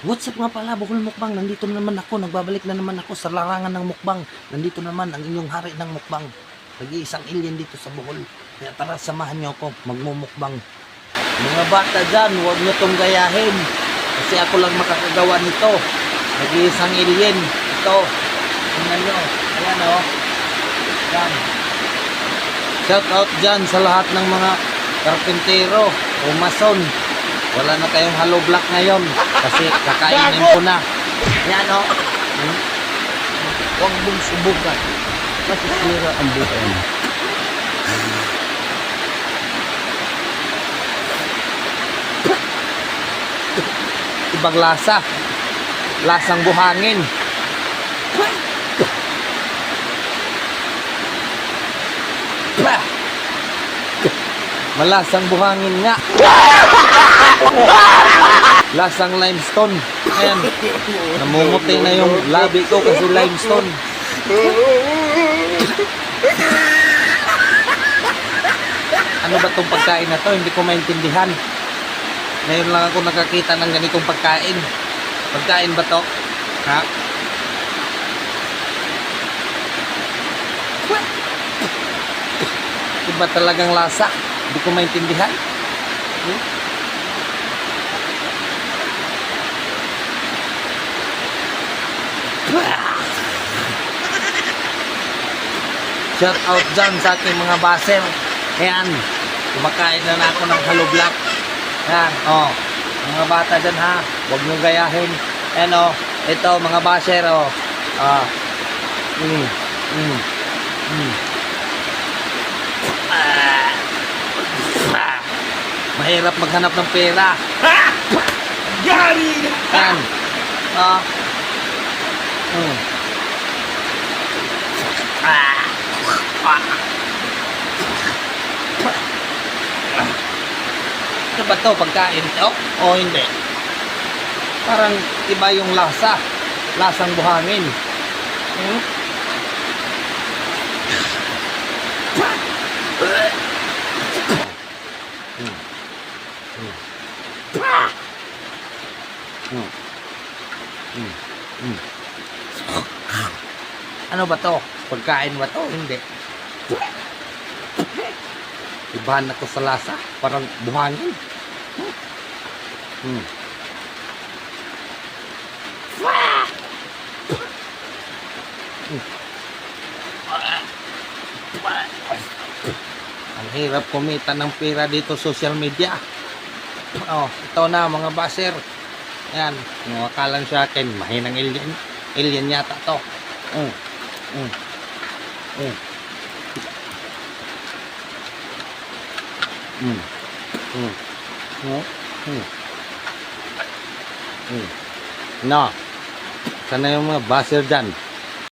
What's up nga pala, Bohol Mukbang? Nandito na naman ako, nagbabalik na naman ako sa larangan ng mukbang. Nandito naman ang inyong hari ng mukbang. Nag-iisang alien dito sa Bohol. Kaya tara, samahan niyo ako, magmumukbang. Mga bata dyan, huwag niyo tong gayahin. Kasi ako lang makakagawa nito. Nag-iisang alien. Ito. Tingnan nyo. Ayan o. Yan. Shout out dyan sa lahat ng mga karpintero o mason. Wala na kayong hollow block ngayon kasi kakainin ko na. Yan o. Huwag mong subukan. Masisira ang buhay mo. Ibang lasa. Lasang buhangin. Malasang buhangin nga. Lasang limestone. Ayan. Namumuti na yung labi ko kasi limestone. Ano ba tong pagkain na to? Hindi ko maintindihan. Ngayon lang ako nakakita ng ganitong pagkain. Pagkain ba to? Ha? Iba talagang lasa. Hindi ko maintindihan. Shout out dyan sa aking mga baser. Ayan. Kumakain na ako ng hollow block. Ayan. O. Mga bata dyan ha. Huwag nyo gayahin. Ayan o. Ito mga baser o. Mahirap maghanap ng pera. Gary! Ayan. Ano ba to? Pagkain to? O hindi? Parang iba yung lasa. Lasang buhangin. Ano ba to? Pagkain ba to? Hindi. Ibahan ako sa lasa. Parang buhangin. Ang hirap kumita ng pera dito social media. Oh, ito na mga baser. Yan, akala sa akin mahinang alien. Alien yata to. No. Sana yung mga baser dyan.